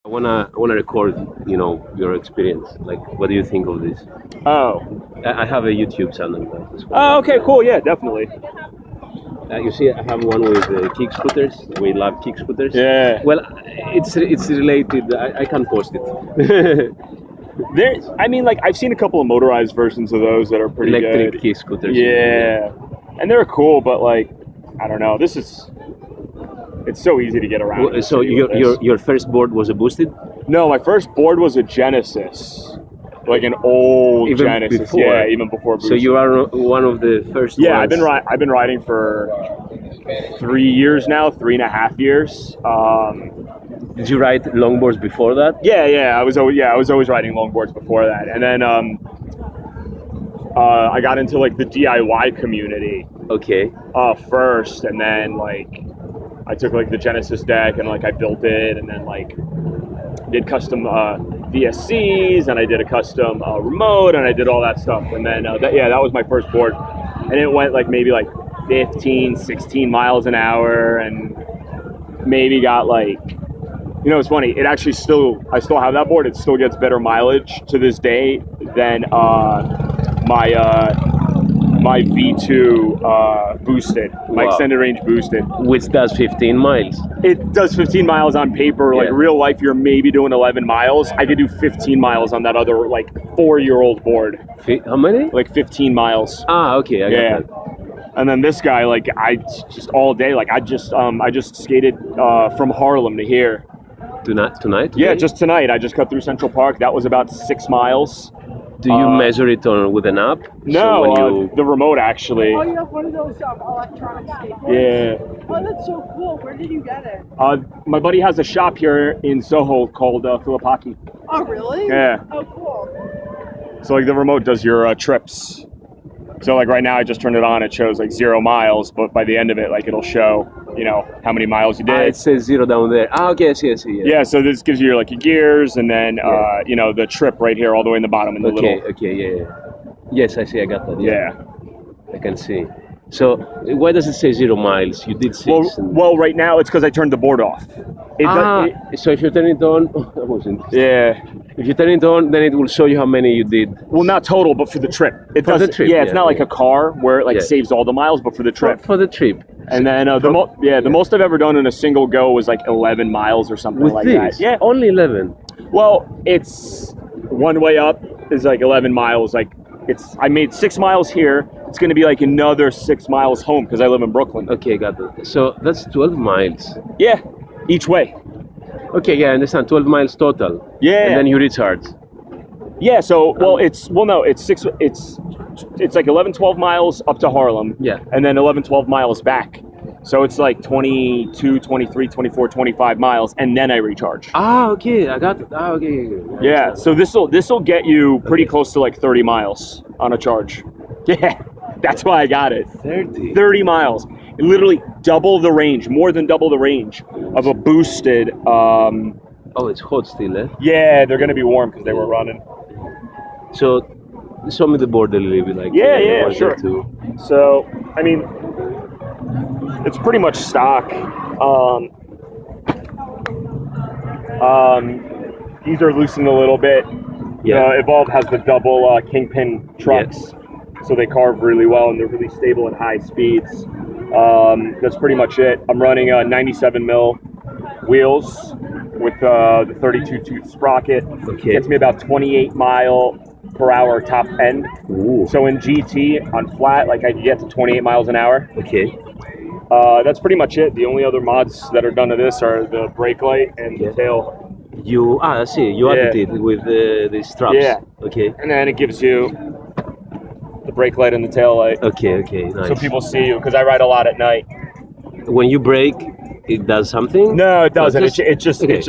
I wanna record, your experience. Like, what do you think of this? Oh. I have a YouTube channel as well. Oh, okay, cool. Yeah, definitely. You see, I have one with kick scooters. We love kick scooters. Yeah. Well, it's related. I can post it. I've seen a couple of motorized versions of those that are pretty Electric good. kick scooters. Yeah. And they're cool, but like, I don't know. It's so easy to get around. in the So city with this. your first board was a boosted? No, my first board was a Genesis. Like an old Even Genesis. before? Yeah, even before boosted. So you are one of the first. Yeah, ones. I've been riding for 3 years now, 3.5 years. Did you ride longboards before that? Yeah, I was always riding longboards before that, and then I got into like the DIY community Okay. first, and then like I took like the Genesis deck and like I built it, and then like did custom VSCs, and I did a custom remote, and I did all that stuff, and then that was my first board, and it went like maybe like 15, 16 miles an hour, and maybe got like. It's funny. I still have that board. It still gets better mileage to this day than my V2 boosted, my Wow. extended range boosted. Which does 15 miles. It does 15 miles on paper. Like Yeah. real life, you're maybe doing 11 miles. I could do 15 miles on that other like 4-year-old board. How many? Like 15 miles. Okay, I Yeah. got that. And then this guy, like I just all day, like I just skated from Harlem to here. Tonight? Yeah, Today? just tonight. I just cut through Central Park. That was about 6 miles. Do you measure it with an app? No, So when the remote actually. Oh, you have one of those electronic skateboards? Yeah. Oh, that's so cool. Where did you get it? My buddy has a shop here in Soho called Filipaki. Oh, really? Yeah. Oh, cool. So like the remote does your trips. So like right now I just turned it on. It shows like 0 miles, but by the end of it, like it'll show, how many miles you did. it says 0 down there. Okay, I see. Yeah, so this gives you your gears, and then the trip right here, all the way in the bottom in the little. Okay, yeah. Yes, I see. I got that. Yeah. I can see. So why does it say 0 miles? You did 6. Well, right now it's because I turned the board off. So if you turn it on, I was interested. Yeah. If you turn it on, then it will show you how many you did. Well, not total, but for the trip. It For does. the trip, yeah, it's yeah, not like yeah. a car where it Yeah. saves all the miles, but for the trip. For the trip. And then the most I've ever done in a single go was like 11 miles or something With like this? that. Yeah. Only 11. Well, it's one way up is like 11 miles. Like I made 6 miles here. It's going to be like another 6 miles home because I live in Brooklyn. Okay, got it. So that's 12 miles. Yeah, each way. Okay, yeah, I understand. 12 miles total. Yeah. And then you recharge. Yeah. So it's like 11, 12 miles up to Harlem. Yeah. And then 11, 12 miles back. So it's like 22, 23, 24, 25 miles, and then I recharge. Okay, I got it. Okay. Yeah, so this'll get you pretty close to like 30 miles on a charge. Yeah, that's why I got it. 30. 30 miles. Literally double the range, more than double the range of a boosted. Oh, it's hot still, eh? Yeah, they're gonna be warm because they were running. So, show me the board a little bit, like. Yeah, one, sure. two. So, I mean, it's pretty much stock. These are loosened a little bit. Yeah. Evolve has the double kingpin trucks, so they carve really well and they're really stable at high speeds. That's pretty much it. I'm running 97 mil wheels with the 32 tooth sprocket. Okay. Gets me about 28 mile per hour top end. Ooh. So in GT on flat, like I can get to 28 miles an hour. Okay. That's pretty much it. The only other mods that are done to this are the brake light and the tail. I see. You added it with the straps. Yeah. Okay. And then it gives you the brake light and the tail light. Okay. Nice. So people see you, because I ride a lot at night. When you brake, it does something? No, it doesn't. just- It's just okay. it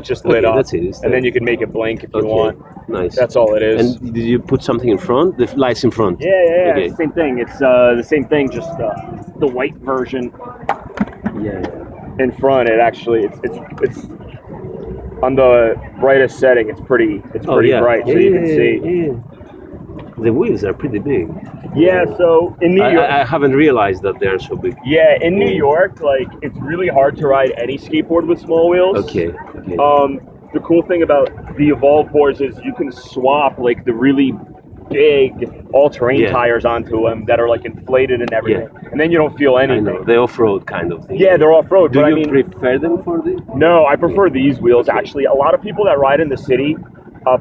just lit Okay, up. that's it. It's And then there. you can make it blink if you Okay. want. Nice. That's all it is. And did you put something in front? The lights in front? Yeah. Okay. It's the same thing. It's the same thing, just the white version Yeah. in front. It actually it's on the brightest setting. It's pretty bright, so you can see. Yeah. The wheels are pretty big. Yeah. So in New York. I haven't realized that they're so big. Yeah, in New York, like it's really hard to ride any skateboard with small wheels. Okay. the cool thing about the Evolve boards is you can swap like the really big all-terrain Yeah. tires onto them that are like inflated and everything, and then you don't feel I anything. know the off-road kind of thing. Yeah, they're off-road. Do but you I mean, prefer them for this? no, I prefer these wheels actually. A lot of people that ride in the city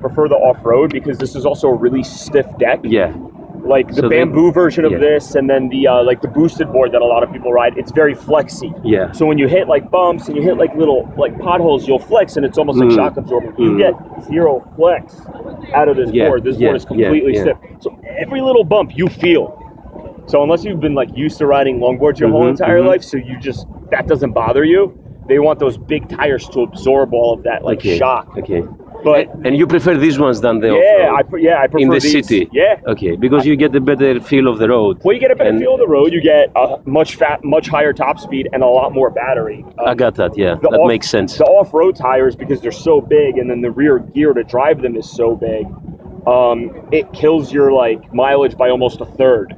prefer the off-road because this is also a really stiff deck. Yeah. Like the So bamboo version of yeah. this, and then the like the boosted board that a lot of people ride. It's very flexy. Yeah. So when you hit like bumps and you hit like little like potholes, you'll flex, and it's almost like shock absorbent. You get zero flex out of this Yeah, board. This yeah, board is completely yeah. stiff. So every little bump you feel. So unless you've been like used to riding longboards your whole entire life, so you just that doesn't bother you. They want those big tires to absorb all of that like shock. Okay. But And you prefer these ones than the yeah, off-road? I prefer in the these. city. Yeah. Okay, because you get a better feel of the road. Well, you get a better And- feel of the road. You get a much higher top speed and a lot more battery. I got that. Yeah, The that off- makes sense. The off-road tires, because they're so big, and then the rear gear to drive them is so big, it kills your like mileage by almost a third.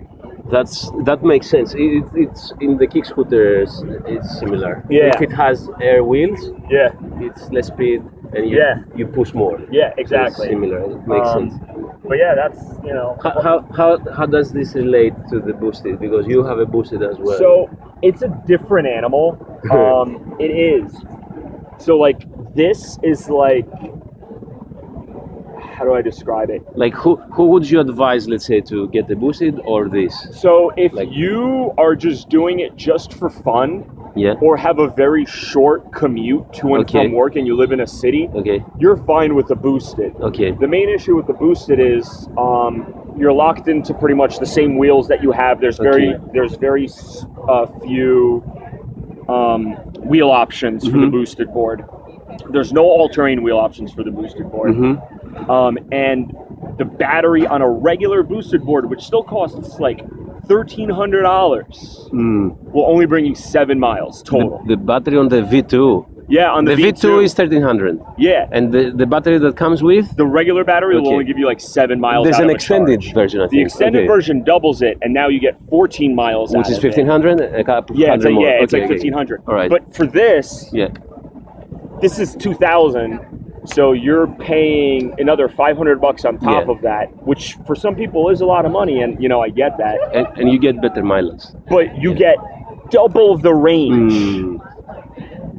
That makes sense. It's in the kick scooters. It's similar. Yeah. If it has air wheels, Yeah, it's less speed, and you push more. yeah, So exactly. it's similar. It makes sense. But yeah, that's How does this relate to the boosted? Because you have a boosted as well. So it's a different animal. It is. So like this is like, how do I describe it? like who would you advise, let's say, to get the boosted or this? So if Like- you are just doing it just for fun, Yeah. or have a very short commute to and Okay. from work, and you live in a city, Okay. you're fine with the boosted. Okay. The main issue with the boosted is you're locked into pretty much the same wheels that you have. There's very few wheel options for the boosted board. There's no all-terrain wheel options for the boosted board. And the battery on a regular boosted board, which still costs like $1,300, will only bring you 7 miles total. The battery on the V2. Yeah, on the V2 is 1300. yeah, And the battery that comes with, the regular battery will Okay. only give you like 7 miles. there's out an of a extended charge. version, I think. The extended Okay. version doubles it, and now you get 14 miles. Which out is of it. 1500, a couple Yeah, it's hundred more. it's Okay, like okay. 1,500. All right. But for this, Yeah. this is 2,000. So you're paying another $500 on top Yeah. of that, which for some people is a lot of money, and I get that. And you get better mileage. But you get double the range, Mm.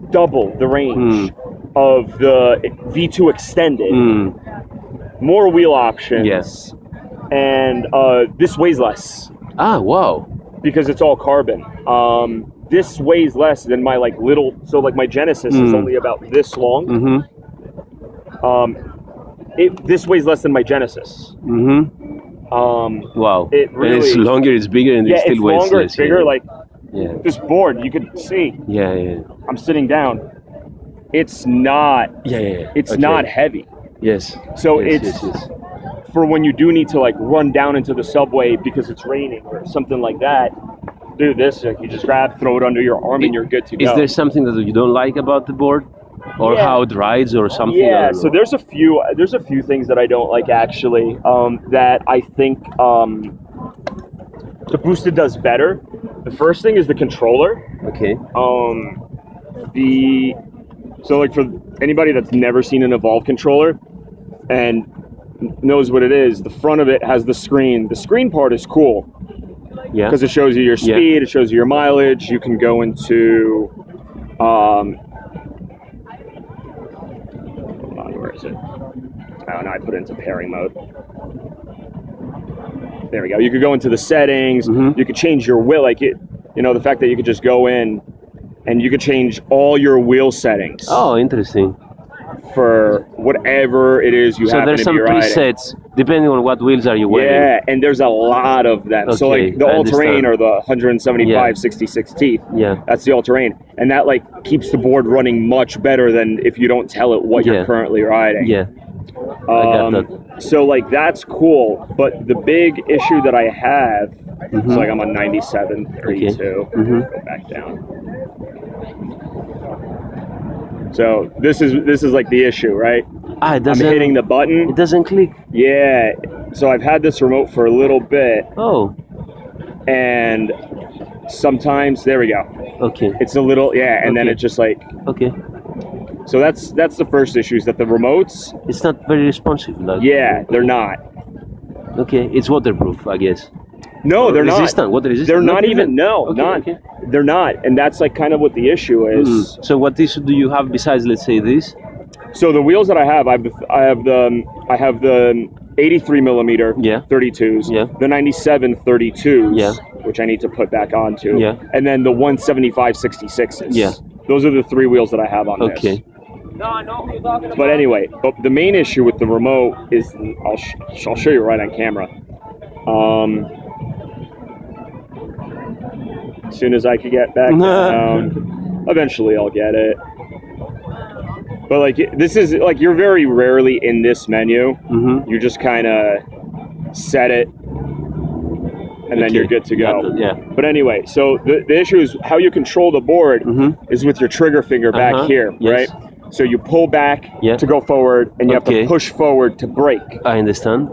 double the range of the V2 extended, Mm. more wheel options, Yes. and this weighs less Ah, wow. because it's all carbon. This weighs less than my like little, so like my Genesis is only about this long. Mm-hmm. This weighs less than my Genesis. Mm-hmm. Wow. It and it's really- longer, it's bigger, and it Yeah, still it's weighs longer, less. it's bigger. Yeah. Like Yeah. this board, you could see. Yeah, yeah. I'm sitting down. It's not. Yeah, yeah, yeah. It's Okay. not heavy. Yes. So Yes, it's yes, yes. for when you do need to like run down into the subway because it's raining or something like that. Do this. Like you just grab, throw it under your arm, and you're good to go. Is there something that you don't like about the board? Or Yeah. how it rides or something? I Yeah, don't so know. there's a few things that I don't like actually that I think the boosted does better. The first thing is the controller. Okay. So like for anybody that's never seen an Evolve controller and knows what it is, the front of it has the screen. The screen part is cool Yeah. because it shows you your Yeah. speed, it shows you your mileage. You can go into hold on, where is it? Oh no, I put it into pairing mode. There we go. You could go into the settings. Mhm. You could change your wheel, like it. The fact that you could just go in and you could change all your wheel settings Oh, interesting. for whatever it is you So happen there's to some be riding. presets depending on what wheels are you wearing. Yeah, and there's a lot of them. So Okay, like the I all-terrain understand. or the 175, 66 teeth. Yeah. That's the all-terrain. And that like keeps the board running much better than if you don't tell it what Yeah. you're currently riding. Yeah. I got that. So like that's cool, but the big issue that I have, so like I'm on 97, 32. Mhm. Go back down. So this is like the issue, right? Ah, it I'm doesn't. hitting the button. It doesn't click. Yeah. So I've had this remote for a little bit, Oh. and sometimes there we go. Okay. It's a little and then Okay. it just like Okay. So that's the first issue, is that the remotes, It's not very responsive. Like, yeah, they're not. Okay, it's waterproof, I guess. No, they're resistant. not. Water resistant. They're not even. No, Okay, not. okay. They're not, and that's like kind of what the issue is. So what issue do you have besides, let's say, this? So the wheels that I have the 83 millimeter Yeah. 32s, Yeah. the 97 32s, Yeah. which I need to put back onto, Yeah. and then the 175 66s. Yeah. Those are the three wheels that I have on Okay. this. But anyway, the main issue with the remote is, I'll show you right on camera. As soon as I could get back down, eventually I'll get it. But like, this is like, you're very rarely in this menu. Mm-hmm. You just kind of set it, and then you're good to go. Yeah. But anyway, so the issue is how you control the board is with your trigger finger back here, Yes. right? So you pull back Yeah. to go forward, and you have Okay. to push forward to brake. I understand.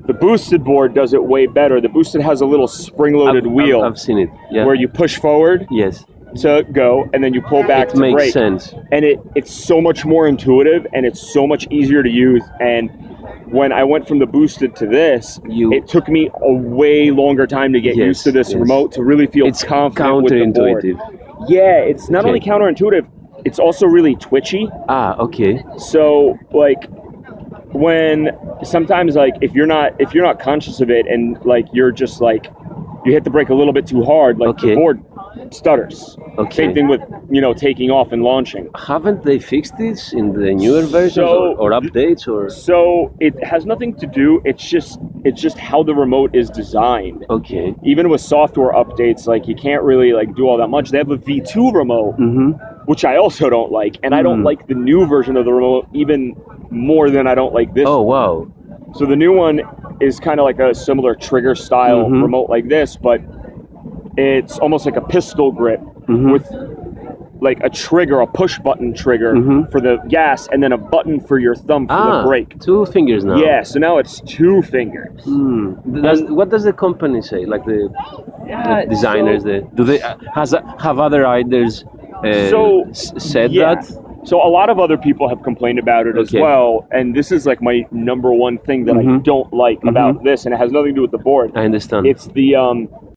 The boosted board does it way better. The boosted has a little spring-loaded wheel I've seen it. Yeah. where you push forward Yes. to go, and then you pull back It to makes brake. sense. And it's so much more intuitive, and it's so much easier to use. And when I went from the boosted to this, it took me a way longer time to get Yes, used to this yes. remote, to really feel It's confident with the board. counterintuitive. Yeah, it's not Okay. only counterintuitive, it's also really twitchy. Ah, okay. So like, when sometimes, like, if you're not conscious of it, and like you're just like, you hit the brake a little bit too hard, like Okay. the board stutters. Okay. Same thing with, taking off and launching. Haven't they fixed this in the newer versions So- or updates or? So it has nothing to do. It's just how the remote is designed. Okay. Even with software updates, like, you can't really like do all that much. They have a V2 remote, Mm-hmm. which I also don't like, and I don't like the new version of the remote even more than I don't like this. Oh wow. So the new one is kind of like a similar trigger style remote like this, but it's almost like a pistol grip with like a trigger, a push button trigger for the gas, and then a button for your thumb for the brake. 2 fingers now. Yeah, so now it's 2 fingers. What does the company say? Like the designers, do they have other riders said Yeah. that? So a lot of other people have complained about it as Okay. well, and this is like my number one thing that I don't like about this, and it has nothing to do with the board. I understand. It's the